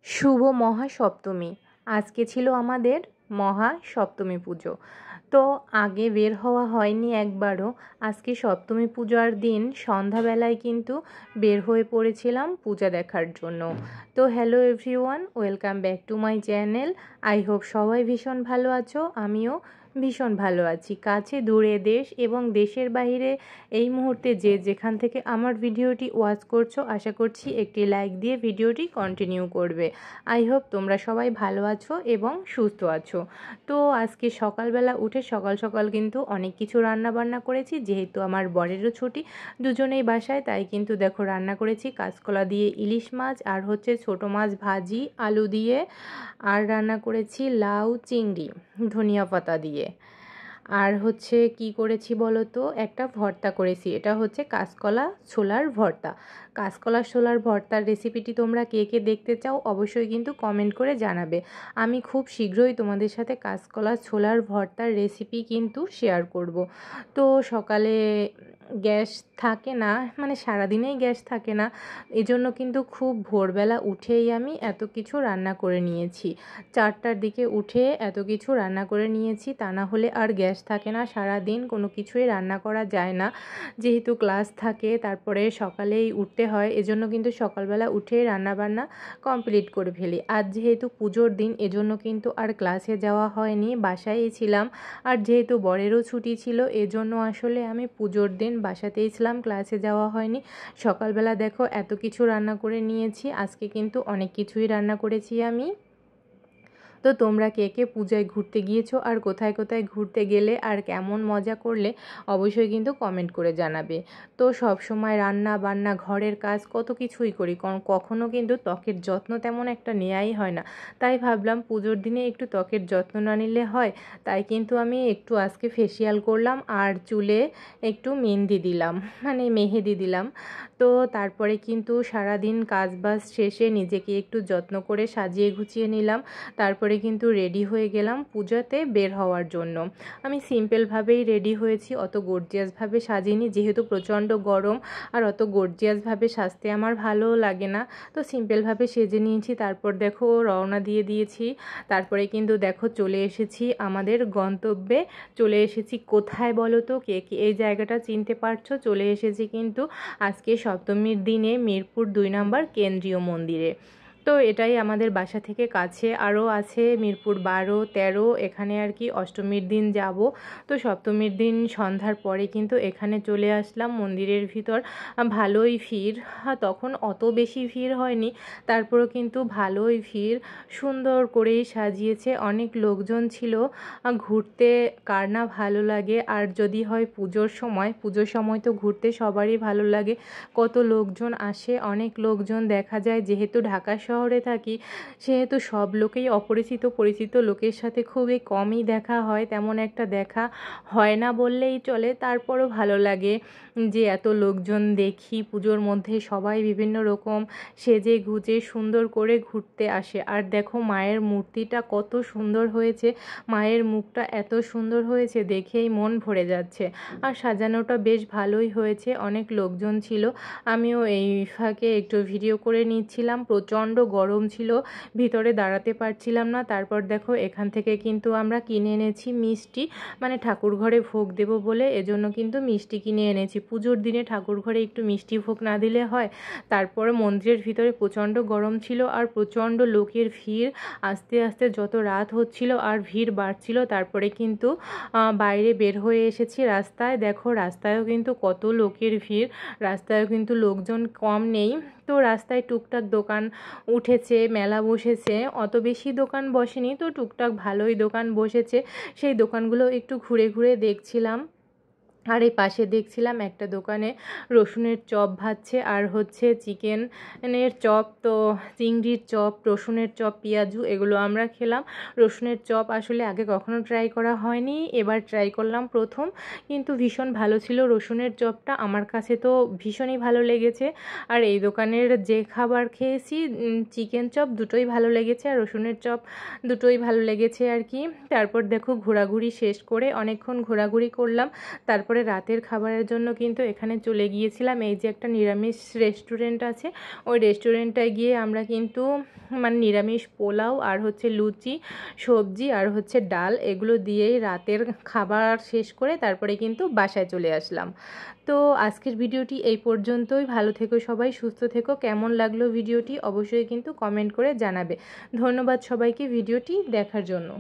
শুভ মহাসপ্তমী। আজকে ছিল আমাদের মহাসপ্তমী পুজো। তো আগে বের হওয়া হয়নি একবারও। আজকে সপ্তমী পূজার দিন সন্ধ্যাবেলায় কিন্তু বের হয়ে পড়েছিলাম পূজা দেখার জন্য। তো hello everyone, welcome back to my channel. I hope সবাই ভীষণ ভালো আছো, আমিও ভীষণ ভালো আছি। কাছে দূরে দেশ এবং দেশের বাইরে এই মুহূর্তে যে যেখান থেকে আমার ভিডিওটি ওয়াচ করছো, আশা করছি একটি লাইক দিয়ে ভিডিওটি কন্টিনিউ করবে। আই হোপ তোমরা সবাই ভালো আছো এবং সুস্থ আছো। তো আজকে সকালবেলা উঠে সকাল সকাল কিন্তু অনেক কিছু রান্না বান্না করেছি, যেহেতু আমার বরেরও ছুটি, দুজনেই বাসায়। তাই কিন্তু দেখো রান্না করেছি কাঁচকলা দিয়ে ইলিশ মাছ, আর হচ্ছে ছোটো মাছ ভাজি আলু দিয়ে, আর রান্না করেছি লাউ চিংড়ি ধনিয়া পাতা দিয়ে। আর হচ্ছে কি করেছি বলো তো, একটা ভর্তা করেছি, এটা হচ্ছে কাঁচকলা ছোলার ভর্তা। কাঁচকলা ছোলার ভর্তার রেসিপিটি তোমরা কে কে দেখতে চাও অবশ্যই কিন্তু কমেন্ট করে জানাবে। আমি খুব শীঘ্রই তোমাদের সাথে কাঁচকলা ছোলার ভর্তার রেসিপি কিন্তু শেয়ার করব। তো সকালে গ্যাস থাকে না, মানে সারাদিনেই গ্যাস থাকে না, এজন্য কিন্তু খুব ভোরবেলা উঠেই আমি এত কিছু রান্না করে নিয়েছি। 4টার দিকে উঠে এত কিছু রান্না করে নিয়েছি, তা না হলে আর গ্যাস থাকে না, সারাদিন কোনো কিছুই রান্না করা যায় না। যেহেতু ক্লাস থাকে, তারপরে সকালেই উঠতে হয়, এজন্য কিন্তু সকালবেলা উঠেই রান্নাবান্না কমপ্লিট করে ফেলি। আজ যেহেতু পুজোর দিন, এজন্য কিন্তু আর ক্লাসে যাওয়া হয়নি, বাসায়ই ছিলাম। আর যেহেতু বরেরও ছুটি ছিল, এজন্য আসলে আমি পুজোর দিন বাসাতেই ছিলাম, ক্লাসে যাওয়া হয়নি। সকালবেলা দেখো এত কিছু রান্না করে নিয়েছি, আজকে কিন্তু অনেক কিছুই রান্না করেছি আমি। তো তোমরা কে কে পূজায় ঘুরতে গিয়েছো, আর কোথায় কোথায় ঘুরতে গেলে, আর কেমন মজা করলে অবশ্যই কিন্তু কমেন্ট করে জানাবে। তো সব সময় রান্না বান্না ঘরের কাজ কত কিছুই করি, কখনো কিন্তু ত্বকের যত্ন তেমন একটা নেওয়াই হয় না। তাই ভাবলাম পুজোর দিনে একটু ত্বকের যত্ন না নিলে হয়। তাই কিন্তু আমি একটু আজকে ফেসিয়াল করলাম, আর চুলে একটু মেহেন্দি দিলাম, মানে মেহেদি দিলাম। তো তারপরে কিন্তু সারাদিন কাজবাজ শেষে নিজেকে একটু যত্ন করে সাজিয়ে গুছিয়ে নিলাম। তারপরে কিন্তু রেডি হয়ে গেলাম পূজাতে বের হওয়ার জন্য। আমি সিম্পলভাবেই রেডি হয়েছি, অত গর্জিয়াসভাবে সাজিনি, যেহেতু প্রচণ্ড গরম, আর অত গর্জিয়াসভাবে সাজতে আমার ভালোও লাগে না। তো সিম্পলভাবে সেজে নিয়েছি, তারপর দেখো রওনা দিয়ে দিয়েছি। তারপরে কিন্তু দেখো চলে এসেছি আমাদের গন্তব্যে। চলে এসেছি কোথায় বলো তো, কে কে এই জায়গাটা চিনতে পারছো? চলে এসেছি কিন্তু আজকে সপ্তমীর দিনে মিরপুর 2 নম্বর কেন্দ্রীয় মন্দিরে। তো এটাই আমাদের বাসা থেকে কাছে, আরও আছে মিরপুর 12, 13, এখানে আর কি অষ্টমীর দিন যাব। তো সপ্তমীর দিন সন্ধ্যার পরে কিন্তু এখানে চলে আসলাম মন্দিরের ভিতর। ভালোই ভিড়, তখন অত বেশি ভিড় হয়নি, তারপরেও কিন্তু ভালোই ভিড়, সুন্দর করেই সাজিয়েছে, অনেক লোকজন ছিল। ঘুরতে কার না ভালো লাগে, আর যদি হয় পুজোর সময় তো ঘুরতে সবারই ভালো লাগে। কত লোকজন আসে, অনেক লোকজন দেখা যায়, যেহেতু ঢাকা শহরে থাকি সেহেতু সব লোকেই অপরিচিত, পরিচিত লোকের সাথে খুবই কমই দেখা হয়, তেমন একটা দেখা হয় না বললেই চলে। তারপরও ভালো লাগে যে এত লোকজন দেখি পুজোর মধ্যে, সবাই বিভিন্ন রকম সেজে গুজে সুন্দর করে ঘুরতে আসে। আর দেখো মায়ের মূর্তিটা কত সুন্দর হয়েছে, মায়ের মুখটা এত সুন্দর হয়েছে, দেখেই মন ভরে যাচ্ছে। আর সাজানোটা বেশ ভালোই হয়েছে, অনেক লোকজন ছিল। আমিও এই ফাঁকে একটু ভিডিও করে নিচ্ছিলাম। প্রচণ্ড গরম ছিল, ভিতরে দাঁড়াতে পারছিলাম না। তারপর দেখো এখান থেকে কিন্তু আমরা কিনে এনেছি মিষ্টি, মানে ঠাকুর ঘরে ভোগ দেব বলে, এজন্য কিন্তু মিষ্টি কিনে এনেছি। পুজোর দিনে ঠাকুর ঘরে একটু মিষ্টি ভোগ না দিলে হয়? তারপরে মন্দিরের ভিতরে প্রচণ্ড গরম ছিল, আর প্রচণ্ড লোকের ভিড়। আস্তে আস্তে যত রাত হচ্ছিল আর ভিড় বাড়ছিল, তারপরে কিন্তু বাইরে বের হয়ে এসেছি রাস্তায়। দেখো রাস্তায়ও কিন্তু কত লোকের ভিড়, রাস্তায়ও কিন্তু লোকজন কম নেই। তো রাস্তায় টুকটাক দোকান উঠেছে, মেলা বসেছে, অত বেশি দোকান বসেনি, তো টুকটাক ভালোই দোকান বসেছে। সেই দোকানগুলো একটু ঘুরে ঘুরে দেখছিলাম। আর এই পাশে দেখছিলাম একটা দোকানে রসুনের চপ ভাজছে, আর হচ্ছে চিকেনের চপ, তো চিংড়ির চপ, রসুনের চপ, পেঁয়াজু, এগুলো আমরা খেলাম। রসুনের চপ আসলে আগে কখনো ট্রাই করা হয়নি, এবার ট্রাই করলাম প্রথম, কিন্তু ভীষণ ভালো ছিল রসুনের চপটা, আমার কাছে তো ভীষণই ভালো লেগেছে। আর এই দোকানের যে খাবার খেয়েছি, চিকেন চপ দুটোই ভালো লেগেছে, আর রসুনের চপ দুটোই ভালো লেগেছে আর কি। তারপর দেখো ঘোরাঘুরি শেষ করে অনেকক্ষণ ঘোরাঘুরি করলাম, তারপরে তারপরে রাতের খাবারের জন্য কিন্তু এখানে চলে গিয়েছিলাম। এই যে একটা নিরামিষ রেস্টুরেন্ট আছে, ওই রেস্টুরেন্টটায় গিয়ে আমরা কিন্তু মানে নিরামিষ পোলাও আর হচ্ছে লুচি, সবজি আর হচ্ছে ডাল এগুলো দিয়েই রাতের খাবার শেষ করে তারপরে কিন্তু বাসায় চলে আসলাম। তো আজকের ভিডিওটি এই পর্যন্তই। ভালো থেকো সবাই, সুস্থ থেকো। কেমন লাগলো ভিডিওটি অবশ্যই কিন্তু কমেন্ট করে জানাবে। ধন্যবাদ সবাইকে ভিডিওটি দেখার জন্য।